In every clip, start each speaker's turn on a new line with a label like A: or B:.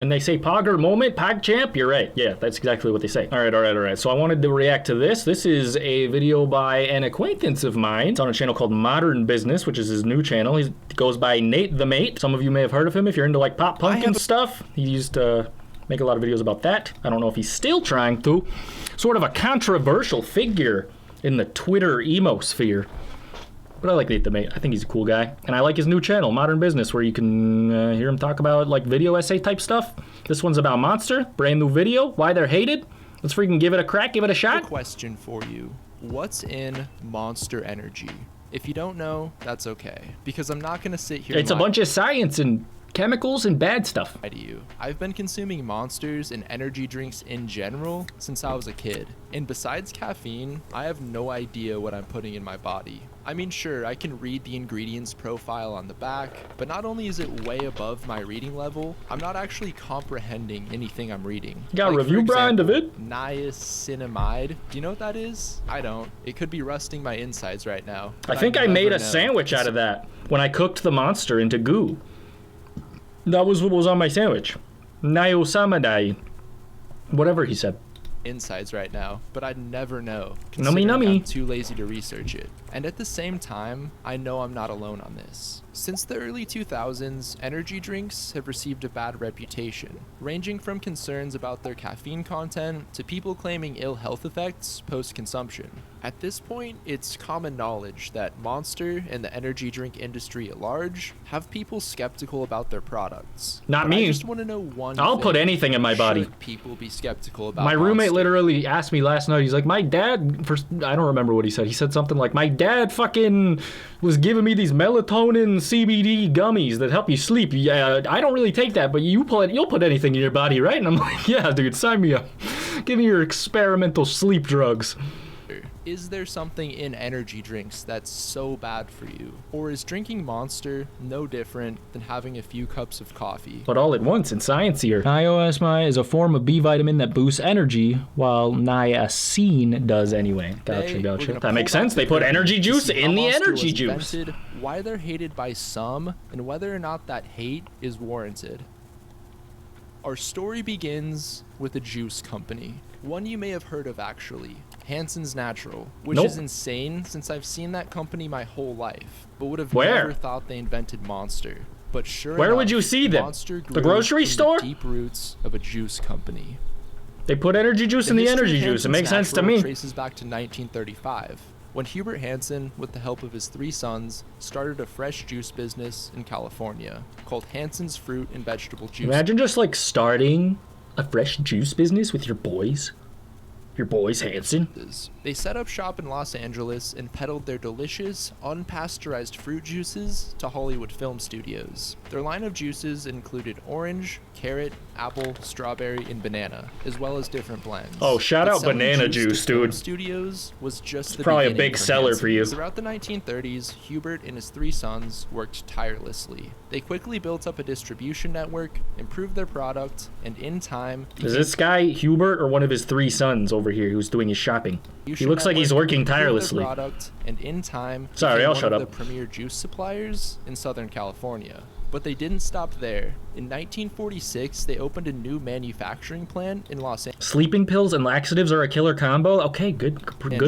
A: And they say Pogger moment, PogChamp. You're right. Yeah, that's exactly what they say. All right. So I wanted to react to this. This is a video by an acquaintance of mine. It's on a channel called Modern Business, which is his new channel. He goes by Nate the Mate. Some of you may have heard of him if you're into like pop punk and stuff. He used to make a lot of videos about that. I don't know if he's still trying to. Sort of a controversial figure in the Twitter emo sphere. But I like Nate the Mate. I think he's a cool guy. And I like his new channel, Modern Business, where you can hear him talk about like video essay type stuff. This one's about Monster. Brand new video. Why they're hated. Let's freaking give it a crack. Give it a shot.
B: Question for you. What's in Monster Energy? If you don't know, that's okay. Because I'm not going to sit here
A: It's a bunch of science and chemicals and bad stuff.
B: To you. I've been consuming Monsters and energy drinks in general since I was a kid. And besides caffeine, I have no idea what I'm putting in my body. I mean, sure, I can read the ingredients profile on the back, but not only is it way above my reading level, I'm not actually comprehending anything I'm reading.
A: You got a review, Brian David?
B: Niacinamide. Do you know what that is? I don't. It could be rusting my insides right now.
A: I think I made a sandwich out of that when I cooked the Monster into goo. That was what was on my sandwich. Niacinamide. Whatever he said.
B: Insides right now, but I'd never know.
A: Nummy.
B: I'm too lazy to research it. And at the same time, I know I'm not alone on this. Since the early 2000s, energy drinks have received a bad reputation, ranging from concerns about their caffeine content to people claiming ill health effects post-consumption. At this point, it's common knowledge that Monster and the energy drink industry at large have people skeptical about their products.
A: Not me.
B: I just want to know one
A: I'll
B: thing.
A: put anything in my body.
B: Should people be skeptical about
A: My roommate
B: Monster?
A: literally asked me last night, he's like, my dad, I don't remember what he said. He said something like, my dad fucking was giving me these melatonin CBD gummies that help you sleep. Yeah, I don't really take that, but you'll put anything in your body, right? And I'm like, yeah, dude, sign me up. Give me your experimental sleep drugs.
B: Is there something in energy drinks that's so bad for you? Or is drinking Monster no different than having a few cups of coffee?
A: But all at once in science here. Niacinamide is a form of B vitamin that boosts energy, while niacin does anyway. Gotcha. That makes sense. They put energy juice in the energy juice.
B: Why they're hated by some, and whether or not that hate is warranted. Our story begins with a juice company. One you may have heard of actually. Hansen's Natural, which is insane since I've seen that company my whole life, but would have never thought they invented Monster. But sure enough,
A: would you see them?
B: Monster grew
A: the grocery
B: from
A: store?
B: The deep roots of a juice company.
A: They put energy juice in the energy juice. It makes sense to me.
B: Traces back to 1935, when Hubert Hansen, with the help of his 3 sons, started a fresh juice business in California called Hansen's Fruit and Vegetable Juice.
A: Imagine just like starting a fresh juice business with your boys. Your boys, Hansen.
B: They set up shop in Los Angeles and peddled their delicious, unpasteurized fruit juices to Hollywood film studios. Their line of juices included orange, carrot, apple, strawberry, and banana, as well as different blends.
A: Oh, shout out banana juice, dude.
B: Studios was just the
A: probably a
B: beginning
A: big
B: for
A: seller
B: Hansen.
A: for you.
B: Throughout the 1930s, Hubert and his 3 sons worked tirelessly. They quickly built up a distribution network, improved their product, and in time...
A: Is this guy Hubert or one of his 3 sons over here who's doing his shopping? He looks like he's working tirelessly.
B: Product, and in time,
A: sorry, I'll shut up.
B: The premier juice suppliers in Southern California. But they didn't stop there. In 1946, they opened a new manufacturing plant in Los Angeles.
A: Sleeping pills and laxatives are a killer combo? Okay, good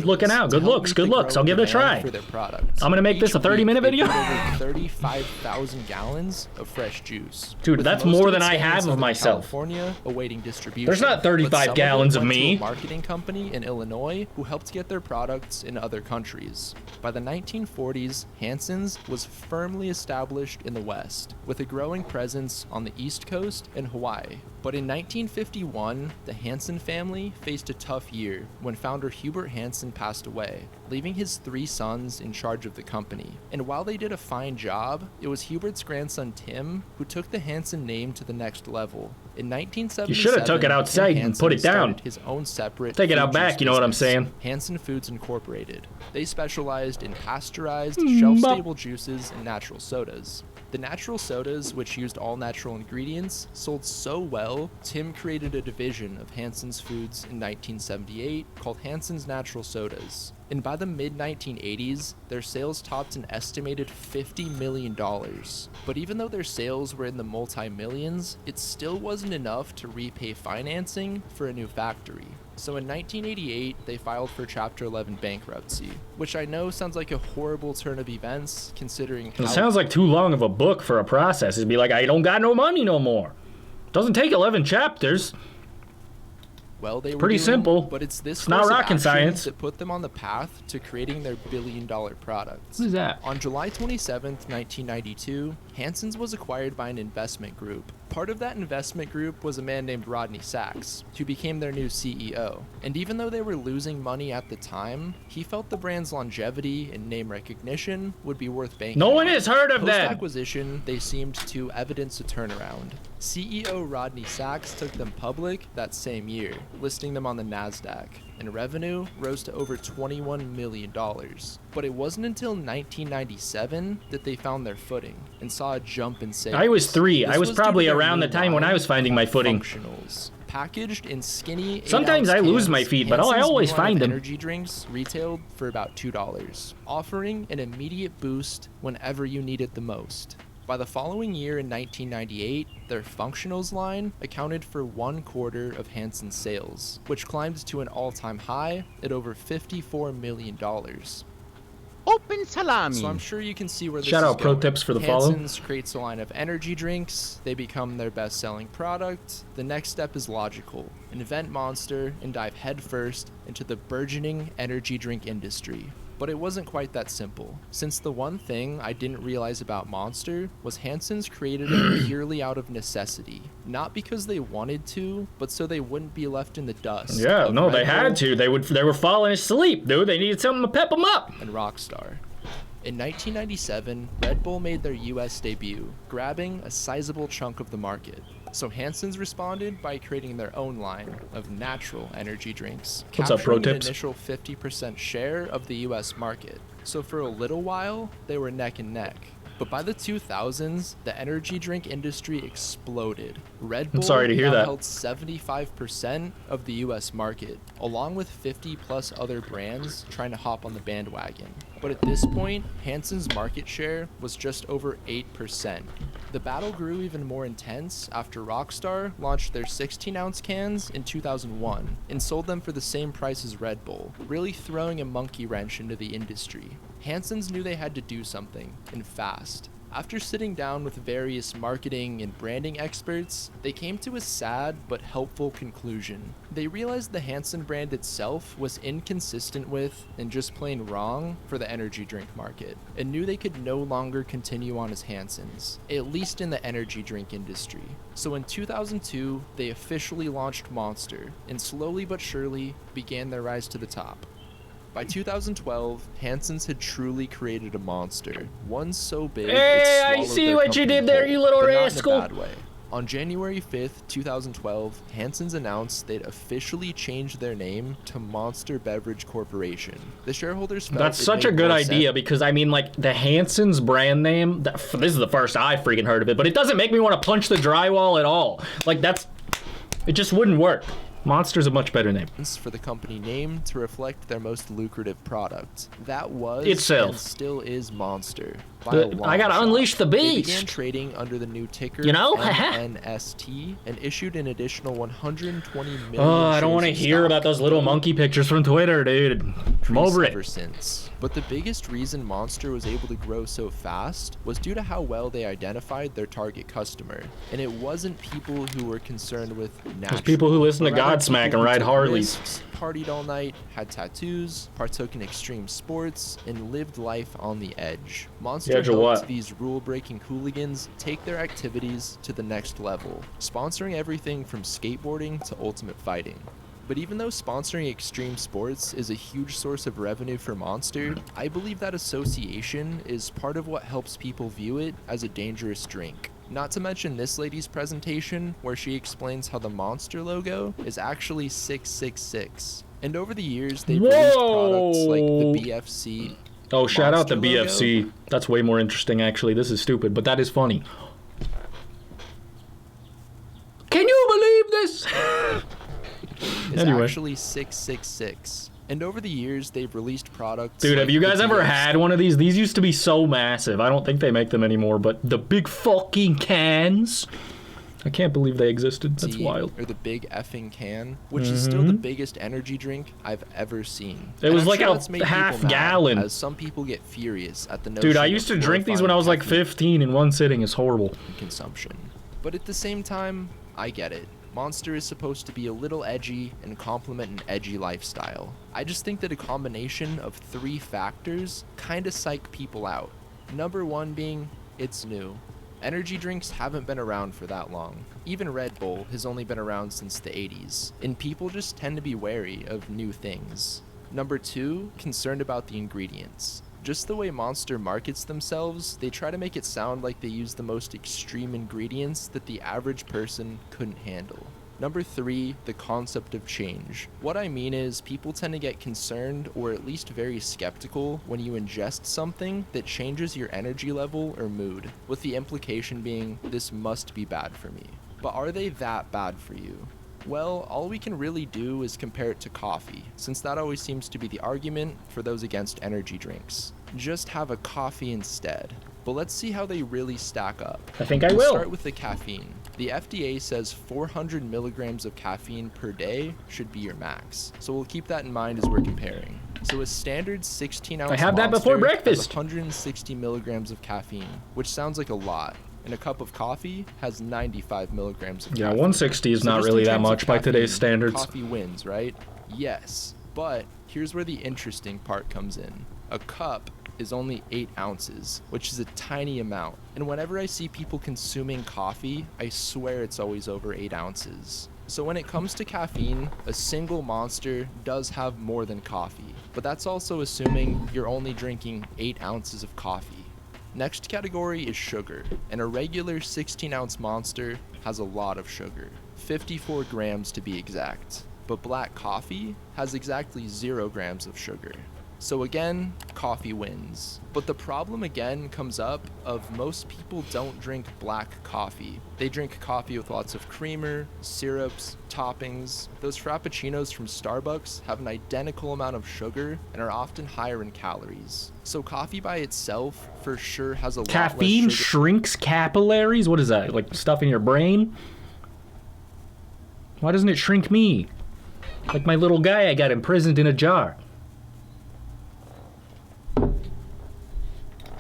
A: looking out. Good looks. I'll give it a try.
B: For their products.
A: I'm gonna make this a 30-minute video.
B: Over 35,000 gallons of fresh juice.
A: Dude, that's more than I have of myself.
B: California, awaiting distribution.
A: There's not 35 gallons of me.
B: A marketing company in Illinois who helped get their products in other countries. By the 1940s, Hansen's was firmly established in the West, with a growing presence on the East Coast and Hawaii. But in 1951, the Hansen family faced a tough year when founder Hubert Hansen passed away, leaving his 3 sons in charge of the company. And while they did a fine job, it was Hubert's grandson Tim who took the Hansen name to the next level. In 1977,
A: you should have took it outside and put it down.
B: His own separate
A: take it out back, you know what I'm saying?
B: Hansen Foods Incorporated. They specialized in pasteurized, shelf-stable juices and natural sodas. The natural sodas, which used all natural ingredients, sold so well, Tim created a division of Hansen's Foods in 1978 called Hansen's Natural Sodas. And by the mid-1980s, their sales topped an estimated $50 million. But even though their sales were in the multi-millions, it still wasn't enough to repay financing for a new factory. So in 1988, they filed for Chapter 11 bankruptcy, which I know sounds like a horrible turn of events, considering how...
A: It sounds like too long of a book for a process. It'd be like, I don't got no money no more. Doesn't take 11 chapters.
B: Well, they were
A: pretty simple,
B: but it's this
A: not
B: course of
A: rocket
B: action
A: science
B: that put them on the path to creating their billion-dollar products.
A: What is that?
B: On July 27th, 1992, Hansen's was acquired by an investment group. Part of that investment group was a man named Rodney Sachs, who became their new CEO. And even though they were losing money at the time, he felt the brand's longevity and name recognition would be worth banking
A: No
B: on.
A: one has heard of that.
B: Post-acquisition, they seemed to evidence a turnaround. CEO Rodney Sachs took them public that same year, listing them on the NASDAQ, and revenue rose to over $21 million. But it wasn't until 1997 that they found their footing and saw a jump in sales.
A: I was 3.
B: This
A: I was
B: due to
A: probably
B: their
A: around
B: new
A: the time when I
B: line
A: was finding my
B: called
A: footing.
B: Functionals. Packaged in skinny
A: Sometimes
B: 8-ounce
A: I lose
B: cans,
A: my feet, but I
B: Hansen's
A: always
B: new line
A: find
B: of
A: them.
B: Energy drinks retailed for about $2, offering an immediate boost whenever you need it the most. By the following year in 1998, their Functionals line accounted for 1/4 of Hansen's sales, which climbed to an all-time high at over $54 million.
C: Open salami.
B: So I'm sure you can see where this
A: Shout
B: is
A: out pro
B: going.
A: tips for the follow.
B: Hansen's creates a line of energy drinks. They become their best-selling product. The next step is logical. Invent Monster and dive headfirst into the burgeoning energy drink industry. But it wasn't quite that simple, since the one thing I didn't realize about Monster was Hansen's created it purely out of necessity. Not because they wanted to, but so they wouldn't be left in the dust.
A: Yeah,
B: of
A: no,
B: Red
A: they had
B: Bull
A: to. They were falling asleep, dude. They needed something to pep them up.
B: and Rockstar. In 1997, Red Bull made their US debut, grabbing a sizable chunk of the market. So Hansen's responded by creating their own line of natural energy drinks,
A: What's up, pro
B: capturing an
A: tips?
B: initial 50% share of the US market. So for a little while, they were neck and neck. But by the 2000s, the energy drink industry exploded. Red Bull
A: sorry to hear
B: now
A: that.
B: held 75% of the US market, along with 50 plus other brands trying to hop on the bandwagon. But at this point, Hansen's market share was just over 8%. The battle grew even more intense after Rockstar launched their 16-ounce cans in 2001 and sold them for the same price as Red Bull, really throwing a monkey wrench into the industry. Hansen's knew they had to do something, and fast. After sitting down with various marketing and branding experts, they came to a sad but helpful conclusion. They realized the Hansen brand itself was inconsistent with and just plain wrong for the energy drink market, and knew they could no longer continue on as Hansen's, at least in the energy drink industry. So in 2002, they officially launched Monster, and slowly but surely began their rise to the top. By 2012, Hansen's had truly created a monster, one so big
A: Hey,
B: it
A: I
B: swallowed
A: see
B: their
A: what you
B: company
A: did there,
B: whole,
A: you little
B: but
A: rascal.
B: Not in a bad way. On January 5th, 2012, Hansen's announced they'd officially changed their name to Monster Beverage Corporation. The shareholders felt
A: That's
B: it
A: such a
B: made
A: good
B: more
A: idea
B: sense.
A: because, I mean, like, the Hansen's brand name, this is the first I freaking heard of it, but it doesn't make me want to punch the drywall at all. Like, it just wouldn't work. Monster's a much better name.
B: For the company name to reflect their most lucrative product. That was
A: Itself.
B: and still is Monster. By a long
A: I gotta
B: shot.
A: unleash the
B: They began
A: beast.
B: trading under the new ticker
A: You know?
B: NNST and issued an additional 120 million.
A: Oh, I don't want to
B: shares of
A: hear
B: stock.
A: about those little monkey pictures from Twitter, dude. I'm over
B: Ever
A: it.
B: since. But the biggest reason Monster was able to grow so fast was due to how well they identified their target customer. And it wasn't people who were concerned with natural.
A: people who listen to
B: but rather
A: Godsmack
B: people
A: and
B: who
A: ride
B: took
A: Harleys.
B: risks, partied all night, had tattoos, partook in extreme sports, and lived life on the edge. Monster
A: edge of
B: helped
A: what?
B: these rule-breaking hooligans take their activities to the next level, sponsoring everything from skateboarding to ultimate fighting. But even though sponsoring extreme sports is a huge source of revenue for Monster, I believe that association is part of what helps people view it as a dangerous drink. Not to mention this lady's presentation, where she explains how the Monster logo is actually 666. And over the years, they've released products like
A: Whoa.
B: the BFC.
A: Oh, shout out to
B: Monster logo.
A: BFC. That's way more interesting, actually. This is stupid, but that is funny. Can you believe this?
B: Is
A: Anyway.
B: actually 666. And over the years, they've released products.
A: Dude,
B: like
A: have you guys
B: the
A: ever
B: DS
A: had one of these? These used to be so massive. I don't think they make them anymore, but the big fucking cans. I can't believe they existed. That's wild.
B: Or the big effing can, which is still the biggest energy drink I've ever seen.
A: It was
B: I'm
A: like
B: sure
A: a
B: that's made
A: half
B: people mad,
A: gallon.
B: as some people get furious at the notion
A: Dude, I used to
B: of
A: drink these when I was like
B: glorifying
A: 15 in one sitting. It's horrible.
B: caffeine consumption. But at the same time, I get it. Monster is supposed to be a little edgy and complement an edgy lifestyle. I just think that a combination of 3 factors kinda psych people out. Number 1 being, it's new. Energy drinks haven't been around for that long. Even Red Bull has only been around since the 80s, and people just tend to be wary of new things. Number 2, concerned about the ingredients. Just the way Monster markets themselves, they try to make it sound like they use the most extreme ingredients that the average person couldn't handle. Number 3, the concept of change. What I mean is, people tend to get concerned or at least very skeptical when you ingest something that changes your energy level or mood, with the implication being, this must be bad for me. But are they that bad for you? Well, all we can really do is compare it to coffee, since that always seems to be the argument for those against energy drinks. Just have a coffee instead. But let's see how they really stack up.
A: I think I
B: We'll
A: will.
B: start with the caffeine. The FDA says 400 milligrams of caffeine per day should be your max. So we'll keep that in mind as we're comparing. So a standard 16-ounce
A: I had that before
B: Monster has
A: breakfast.
B: 160 milligrams of caffeine, which sounds like a lot. And a cup of coffee has 95 milligrams of
A: Yeah,
B: caffeine.
A: 160 is
B: So
A: not
B: just in
A: really that
B: terms of
A: much by today's
B: caffeine,
A: standards.
B: Coffee wins, right? Yes, but here's where the interesting part comes in. A cup is only 8 ounces, which is a tiny amount. And whenever I see people consuming coffee, I swear it's always over 8 ounces. So when it comes to caffeine, a single Monster does have more than coffee, but that's also assuming you're only drinking 8 ounces of coffee. Next category is sugar, and a regular 16-ounce Monster has a lot of sugar, 54 grams to be exact. But black coffee has exactly 0 grams of sugar. So again, coffee wins. But the problem again comes up of most people don't drink black coffee. They drink coffee with lots of creamer, syrups, toppings. Those frappuccinos from Starbucks have an identical amount of sugar and are often higher in calories. So coffee by itself for sure has a lot
A: Caffeine
B: less sugar.
A: shrinks capillaries? What is that? Like stuff in your brain? Why doesn't it shrink me? Like my little guy I got imprisoned in a jar.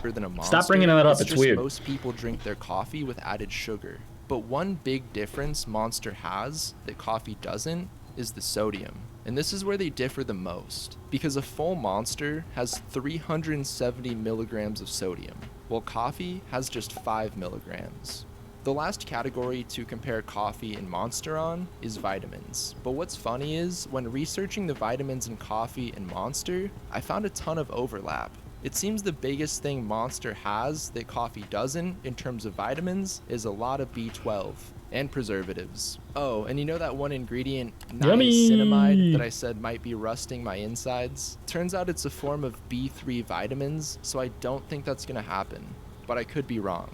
B: Than a Monster.
A: Stop bringing that up, it's
B: just
A: weird.
B: Most people drink their coffee with added sugar. But one big difference Monster has that coffee doesn't is the sodium. And this is where they differ the most, because a full Monster has 370 milligrams of sodium, while coffee has just 5 milligrams. The last category to compare coffee and Monster on is vitamins. But what's funny is, when researching the vitamins in coffee and Monster, I found a ton of overlap. It seems the biggest thing Monster has that coffee doesn't in terms of vitamins is a lot of B12 and preservatives. Oh, and you know that one ingredient,
A: Yummy!
B: niacinamide, that I said might be rusting my insides? Turns out it's a form of B3 vitamins, so I don't think that's gonna happen, but I could be wrong.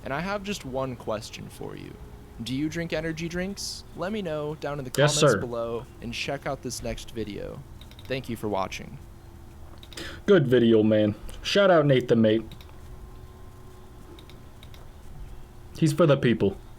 B: And I have just one question for you. Do you drink energy drinks? Let me know down in the
A: Yes,
B: comments
A: sir.
B: below, and check out this next video. Thank you for watching.
A: Good video, man. Shout out Nate the Mate. He's for the people.